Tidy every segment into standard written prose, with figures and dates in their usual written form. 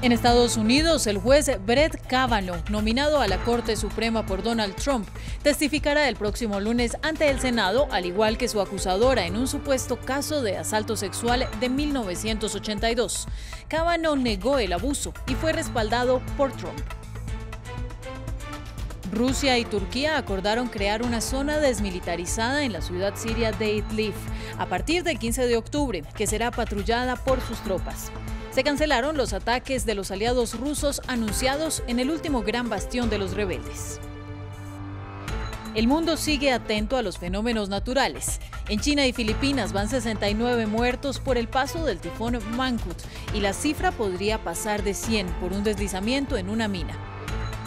En Estados Unidos, el juez Brett Kavanaugh, nominado a la Corte Suprema por Donald Trump, testificará el próximo lunes ante el Senado, al igual que su acusadora en un supuesto caso de asalto sexual de 1982. Kavanaugh negó el abuso y fue respaldado por Trump. Rusia y Turquía acordaron crear una zona desmilitarizada en la ciudad siria de Idlib a partir del 15 de octubre, que será patrullada por sus tropas. Se cancelaron los ataques de los aliados rusos anunciados en el último gran bastión de los rebeldes. El mundo sigue atento a los fenómenos naturales. En China y Filipinas van 69 muertos por el paso del tifón Mangkhut y la cifra podría pasar de 100 por un deslizamiento en una mina.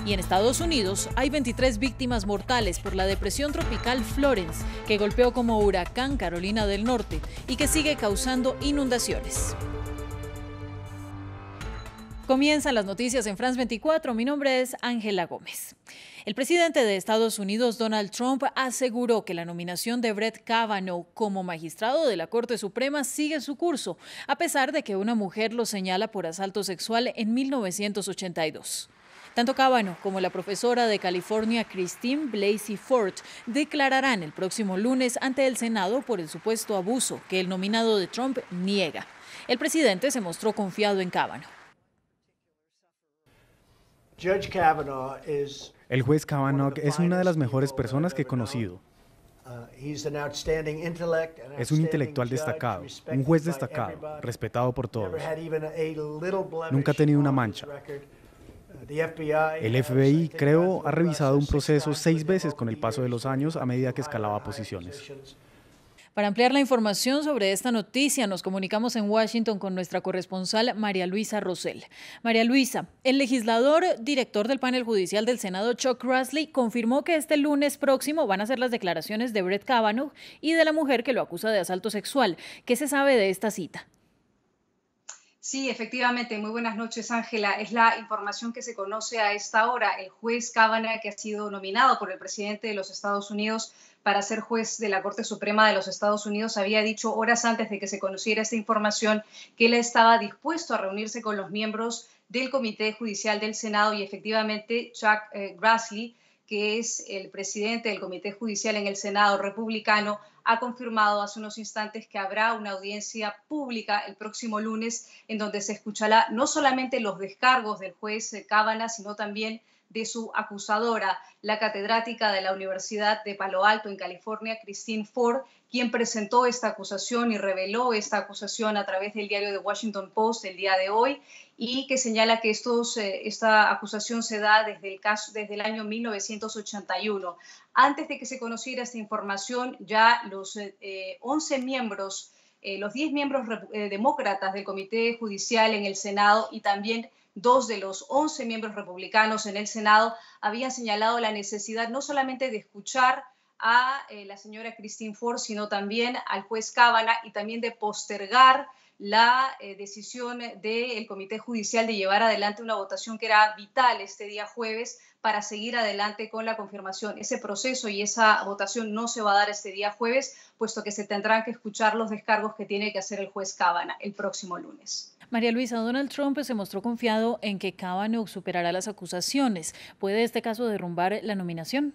Y en Estados Unidos hay 23 víctimas mortales por la depresión tropical Florence, que golpeó como huracán Carolina del Norte y que sigue causando inundaciones. Comienzan las noticias en France 24. Mi nombre es Ángela Gómez. El presidente de Estados Unidos, Donald Trump, aseguró que la nominación de Brett Kavanaugh como magistrado de la Corte Suprema sigue su curso, a pesar de que una mujer lo señala por asalto sexual en 1982. Tanto Kavanaugh como la profesora de California, Christine Blasey Ford, declararán el próximo lunes ante el Senado por el supuesto abuso que el nominado de Trump niega. El presidente se mostró confiado en Kavanaugh. El juez Kavanaugh es una de las mejores personas que he conocido. Es un intelectual destacado, un juez destacado, respetado por todos. Nunca ha tenido una mancha. El FBI, creo, ha revisado un proceso 6 veces con el paso de los años a medida que escalaba posiciones. Para ampliar la información sobre esta noticia, nos comunicamos en Washington con nuestra corresponsal María Luisa Rosell. María Luisa, el legislador director del panel judicial del Senado, Chuck Grassley, confirmó que este lunes próximo van a ser las declaraciones de Brett Kavanaugh y de la mujer que lo acusa de asalto sexual. ¿Qué se sabe de esta cita? Sí, efectivamente. Muy buenas noches, Ángela. Es la información que se conoce a esta hora. El juez Kavanaugh, que ha sido nominado por el presidente de los Estados Unidos para ser juez de la Corte Suprema de los Estados Unidos, había dicho horas antes de que se conociera esta información que él estaba dispuesto a reunirse con los miembros del Comité Judicial del Senado y efectivamente Chuck Grassley, que es el presidente del Comité Judicial en el Senado republicano, ha confirmado hace unos instantes que habrá una audiencia pública el próximo lunes en donde se escuchará no solamente los descargos del juez Kavanaugh, sino también de su acusadora, la catedrática de la Universidad de Palo Alto en California, Christine Ford, quien presentó esta acusación y reveló esta acusación a través del diario The Washington Post el día de hoy y que señala que esta acusación se da desde el año 1981. Antes de que se conociera esta información, ya los 11 miembros, los 10 miembros demócratas del Comité Judicial en el Senado y también 2 de los 11 miembros republicanos en el Senado habían señalado la necesidad no solamente de escuchar a la señora Christine Ford, sino también al juez Kavanaugh y también de postergar la decisión del Comité Judicial de llevar adelante una votación que era vital este día jueves para seguir adelante con la confirmación. Ese proceso y esa votación no se va a dar este día jueves, puesto que se tendrán que escuchar los descargos que tiene que hacer el juez Kavanaugh el próximo lunes. María Luisa, Donald Trump se mostró confiado en que Kavanaugh superará las acusaciones. ¿Puede este caso derrumbar la nominación?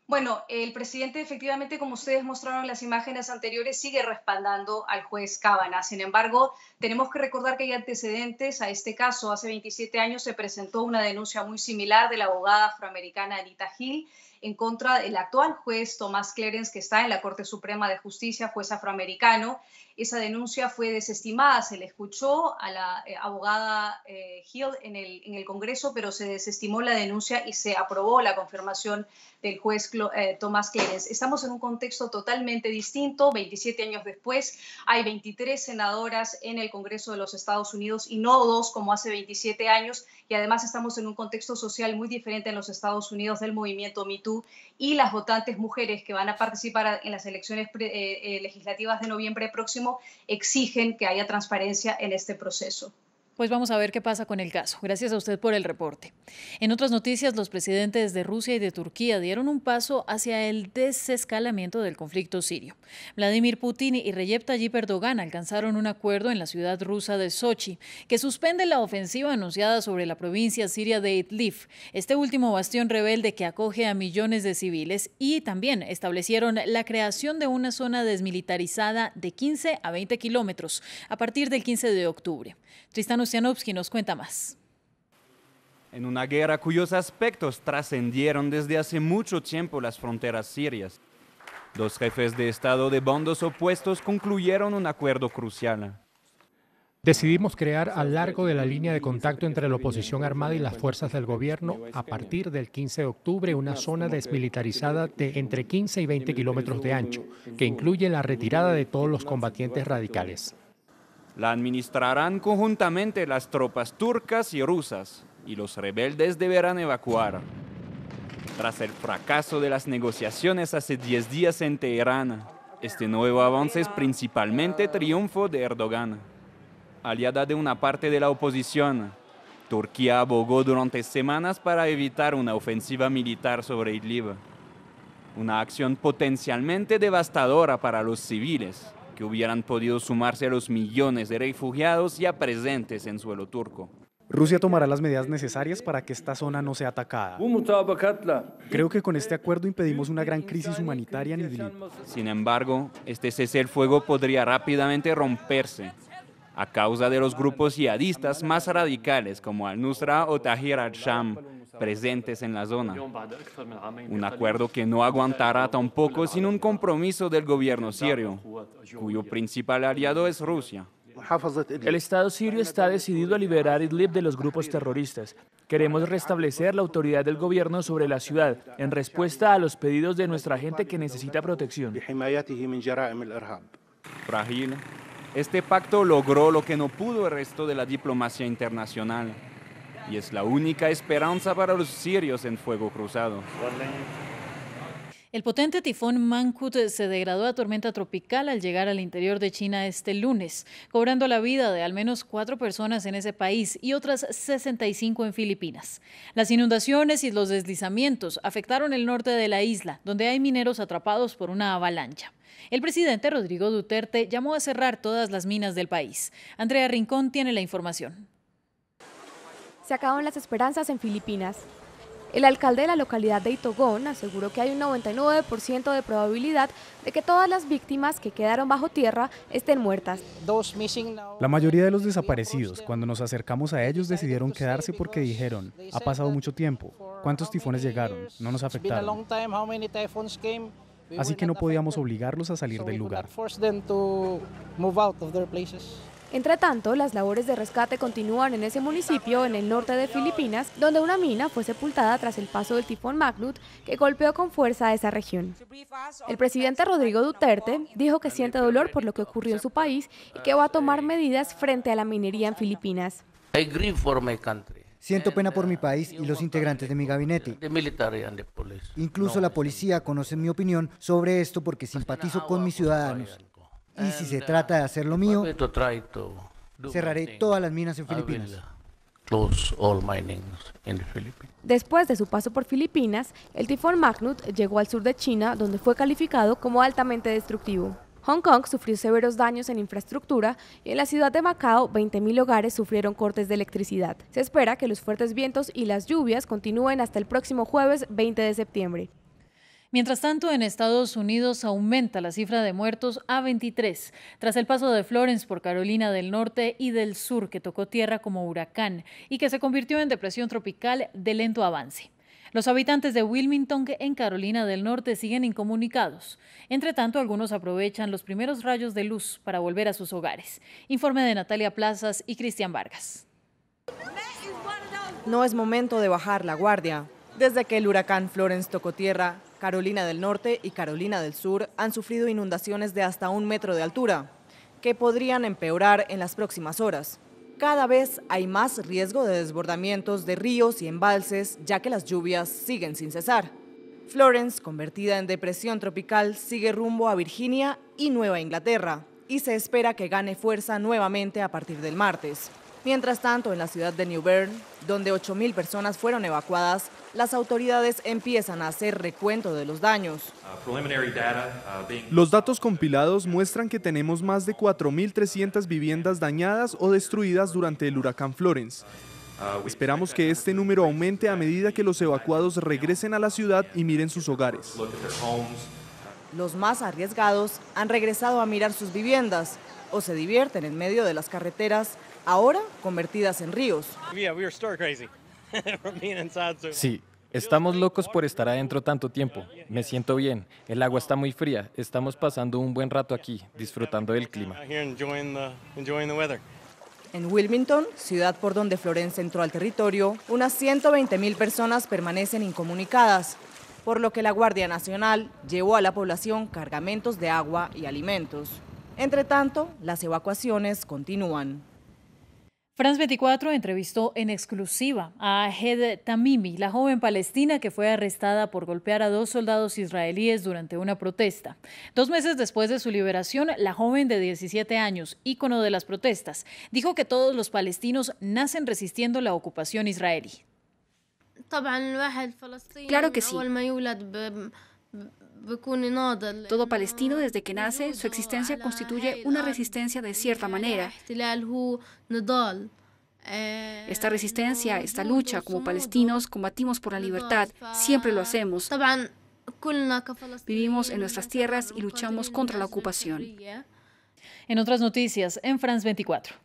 Bueno, el presidente efectivamente, como ustedes mostraron en las imágenes anteriores, sigue respaldando al juez Kavanaugh. Sin embargo, tenemos que recordar que hay antecedentes a este caso. Hace 27 años se presentó una denuncia muy similar de la abogada afroamericana Anita Hill en contra del actual juez Thomas Clarence, que está en la Corte Suprema de Justicia, juez afroamericano. Esa denuncia fue desestimada, se le escuchó a la abogada Hill en el Congreso, pero se desestimó la denuncia y se aprobó la confirmación del juez Thomas Clarence. Estamos en un contexto totalmente distinto. 27 años después, hay 23 senadoras en el Congreso de los Estados Unidos y no 2 como hace 27 años. Y además estamos en un contexto social muy diferente en los Estados Unidos del movimiento Me Too y las votantes mujeres que van a participar en las elecciones legislativas de noviembre próximo exigen que haya transparencia en este proceso. Pues vamos a ver qué pasa con el caso. Gracias a usted por el reporte. En otras noticias, los presidentes de Rusia y de Turquía dieron un paso hacia el desescalamiento del conflicto sirio. Vladimir Putin y Recep Tayyip Erdogan alcanzaron un acuerdo en la ciudad rusa de Sochi, que suspende la ofensiva anunciada sobre la provincia siria de Idlib, este último bastión rebelde que acoge a millones de civiles, y también establecieron la creación de una zona desmilitarizada de 15 a 20 kilómetros a partir del 15 de octubre. Tristan Ustianovsky nos cuenta más. En una guerra cuyos aspectos trascendieron desde hace mucho tiempo las fronteras sirias, dos jefes de Estado de bandos opuestos concluyeron un acuerdo crucial. Decidimos crear a lo largo de la línea de contacto entre la oposición armada y las fuerzas del gobierno, a partir del 15 de octubre, una zona desmilitarizada de entre 15 y 20 kilómetros de ancho, que incluye la retirada de todos los combatientes radicales. La administrarán conjuntamente las tropas turcas y rusas, y los rebeldes deberán evacuar. Tras el fracaso de las negociaciones hace 10 días en Teherán, este nuevo avance es principalmente triunfo de Erdogan. Aliada de una parte de la oposición, Turquía abogó durante semanas para evitar una ofensiva militar sobre Idlib, una acción potencialmente devastadora para los civiles, que hubieran podido sumarse a los millones de refugiados ya presentes en suelo turco. Rusia tomará las medidas necesarias para que esta zona no sea atacada. Creo que con este acuerdo impedimos una gran crisis humanitaria en Idlib. Sin embargo, este cese el fuego podría rápidamente romperse a causa de los grupos yihadistas más radicales como Al-Nusra o Tahrir al-Sham presentes en la zona. Un acuerdo que no aguantará tampoco sin un compromiso del gobierno sirio, cuyo principal aliado es Rusia. El Estado sirio está decidido a liberar Idlib de los grupos terroristas. Queremos restablecer la autoridad del gobierno sobre la ciudad, en respuesta a los pedidos de nuestra gente que necesita protección. Frágil, este pacto logró lo que no pudo el resto de la diplomacia internacional, y es la única esperanza para los sirios en fuego cruzado. El potente tifón Mangkhut se degradó a tormenta tropical al llegar al interior de China este lunes, cobrando la vida de al menos 4 personas en ese país y otras 65 en Filipinas. Las inundaciones y los deslizamientos afectaron el norte de la isla, donde hay mineros atrapados por una avalancha. El presidente Rodrigo Duterte llamó a cerrar todas las minas del país. Andrea Rincón tiene la información. Se acaban las esperanzas en Filipinas. El alcalde de la localidad de Itogon aseguró que hay un 99% de probabilidad de que todas las víctimas que quedaron bajo tierra estén muertas. La mayoría de los desaparecidos, cuando nos acercamos a ellos, decidieron quedarse porque dijeron, ha pasado mucho tiempo, ¿cuántos tifones llegaron? No nos afectaron. Así que no podíamos obligarlos a salir del lugar. Entre tanto, las labores de rescate continúan en ese municipio, en el norte de Filipinas, donde una mina fue sepultada tras el paso del tifón Mangkhut, que golpeó con fuerza a esa región. El presidente Rodrigo Duterte dijo que siente dolor por lo que ocurrió en su país y que va a tomar medidas frente a la minería en Filipinas. Siento pena por mi país y los integrantes de mi gabinete. Incluso la policía conoce mi opinión sobre esto porque simpatizo con mis ciudadanos. Y si se trata de hacer lo mío, cerraré todas las minas en Filipinas. Después de su paso por Filipinas, el tifón Mangkhut llegó al sur de China, donde fue calificado como altamente destructivo. Hong Kong sufrió severos daños en infraestructura y en la ciudad de Macao 20.000 hogares sufrieron cortes de electricidad. Se espera que los fuertes vientos y las lluvias continúen hasta el próximo jueves 20 de septiembre. Mientras tanto, en Estados Unidos aumenta la cifra de muertos a 23, tras el paso de Florence por Carolina del Norte y del Sur, que tocó tierra como huracán y que se convirtió en depresión tropical de lento avance. Los habitantes de Wilmington, en Carolina del Norte, siguen incomunicados. Entre tanto, algunos aprovechan los primeros rayos de luz para volver a sus hogares. Informe de Natalia Plazas y Cristian Vargas. No es momento de bajar la guardia. Desde que el huracán Florence tocó tierra, Carolina del Norte y Carolina del Sur han sufrido inundaciones de hasta 1 metro de altura, que podrían empeorar en las próximas horas. Cada vez hay más riesgo de desbordamientos de ríos y embalses, ya que las lluvias siguen sin cesar. Florence, convertida en depresión tropical, sigue rumbo a Virginia y Nueva Inglaterra, y se espera que gane fuerza nuevamente a partir del martes. Mientras tanto, en la ciudad de New Bern, donde 8.000 personas fueron evacuadas, las autoridades empiezan a hacer recuento de los daños. Los datos compilados muestran que tenemos más de 4.300 viviendas dañadas o destruidas durante el huracán Florence. Esperamos que este número aumente a medida que los evacuados regresen a la ciudad y miren sus hogares. Los más arriesgados han regresado a mirar sus viviendas o se divierten en medio de las carreteras, ahora convertidas en ríos. Sí, estamos locos por estar adentro tanto tiempo. Me siento bien, el agua está muy fría, estamos pasando un buen rato aquí, disfrutando del clima. En Wilmington, ciudad por donde Florence entró al territorio, unas 120.000 personas permanecen incomunicadas, por lo que la Guardia Nacional llevó a la población cargamentos de agua y alimentos. Entre tanto, las evacuaciones continúan. France 24 entrevistó en exclusiva a Ahed Tamimi, la joven palestina que fue arrestada por golpear a 2 soldados israelíes durante una protesta. 2 meses después de su liberación, la joven de 17 años, ícono de las protestas, dijo que todos los palestinos nacen resistiendo la ocupación israelí. Claro que sí. Todo palestino, desde que nace, su existencia constituye una resistencia de cierta manera. Esta resistencia, esta lucha, como palestinos, combatimos por la libertad, siempre lo hacemos. Vivimos en nuestras tierras y luchamos contra la ocupación. En otras noticias, en France 24.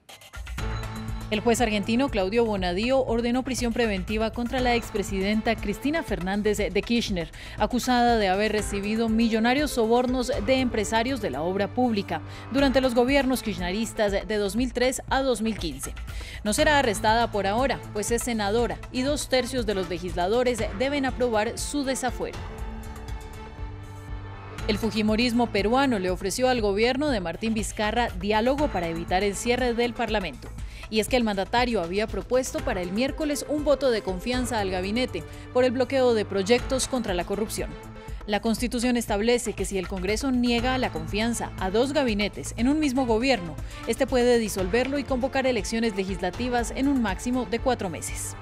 El juez argentino Claudio Bonadío ordenó prisión preventiva contra la expresidenta Cristina Fernández de Kirchner, acusada de haber recibido millonarios sobornos de empresarios de la obra pública durante los gobiernos kirchneristas de 2003 a 2015. No será arrestada por ahora, pues es senadora y 2/3 de los legisladores deben aprobar su desafuero. El fujimorismo peruano le ofreció al gobierno de Martín Vizcarra diálogo para evitar el cierre del Parlamento. Y es que el mandatario había propuesto para el miércoles un voto de confianza al gabinete por el bloqueo de proyectos contra la corrupción. La Constitución establece que si el Congreso niega la confianza a 2 gabinetes en un mismo gobierno, este puede disolverlo y convocar elecciones legislativas en un máximo de 4 meses.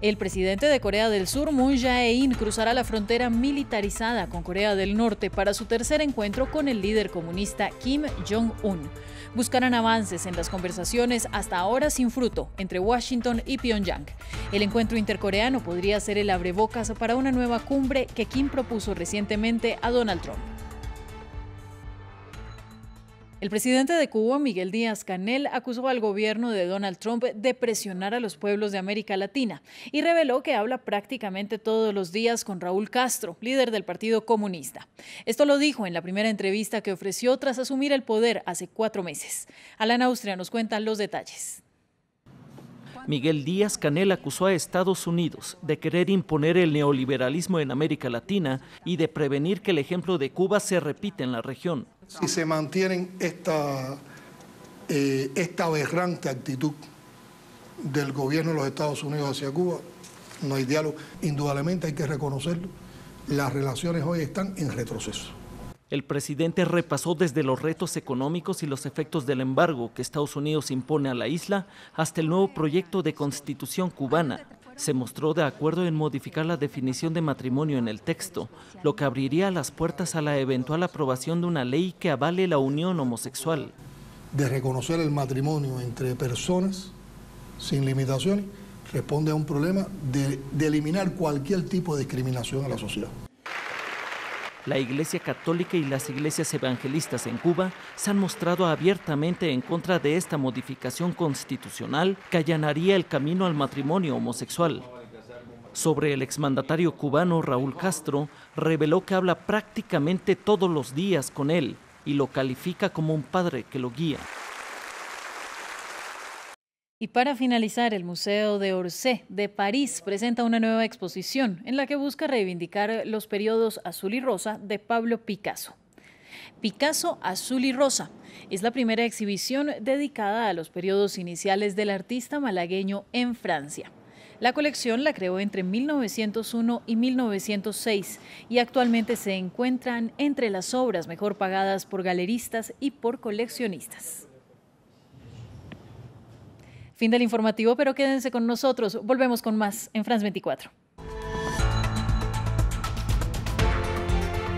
El presidente de Corea del Sur, Moon Jae-in, cruzará la frontera militarizada con Corea del Norte para su tercer encuentro con el líder comunista Kim Jong-un. Buscarán avances en las conversaciones hasta ahora sin fruto entre Washington y Pyongyang. El encuentro intercoreano podría ser el abrebocas para una nueva cumbre que Kim propuso recientemente a Donald Trump. El presidente de Cuba, Miguel Díaz-Canel, acusó al gobierno de Donald Trump de presionar a los pueblos de América Latina y reveló que habla prácticamente todos los días con Raúl Castro, líder del Partido Comunista. Esto lo dijo en la primera entrevista que ofreció tras asumir el poder hace 4 meses. Alan Austria nos cuenta los detalles. Miguel Díaz-Canel acusó a Estados Unidos de querer imponer el neoliberalismo en América Latina y de prevenir que el ejemplo de Cuba se repita en la región. Si se mantienen esta aberrante actitud del gobierno de los Estados Unidos hacia Cuba, no hay diálogo. Indudablemente hay que reconocerlo, las relaciones hoy están en retroceso. El presidente repasó desde los retos económicos y los efectos del embargo que Estados Unidos impone a la isla hasta el nuevo proyecto de constitución cubana. Se mostró de acuerdo en modificar la definición de matrimonio en el texto, lo que abriría las puertas a la eventual aprobación de una ley que avale la unión homosexual. De reconocer el matrimonio entre personas sin limitaciones responde a un problema de eliminar cualquier tipo de discriminación a la sociedad. La Iglesia Católica y las iglesias evangelistas en Cuba se han mostrado abiertamente en contra de esta modificación constitucional que allanaría el camino al matrimonio homosexual. Sobre el exmandatario cubano Raúl Castro, reveló que habla prácticamente todos los días con él y lo califica como un padre que lo guía. Y para finalizar, el Museo de Orsay de París presenta una nueva exposición en la que busca reivindicar los periodos azul y rosa de Pablo Picasso. Picasso Azul y Rosa es la primera exhibición dedicada a los periodos iniciales del artista malagueño en Francia. La colección la creó entre 1901 y 1906 y actualmente se encuentran entre las obras mejor pagadas por galeristas y por coleccionistas. Fin del informativo, pero quédense con nosotros. Volvemos con más en France 24.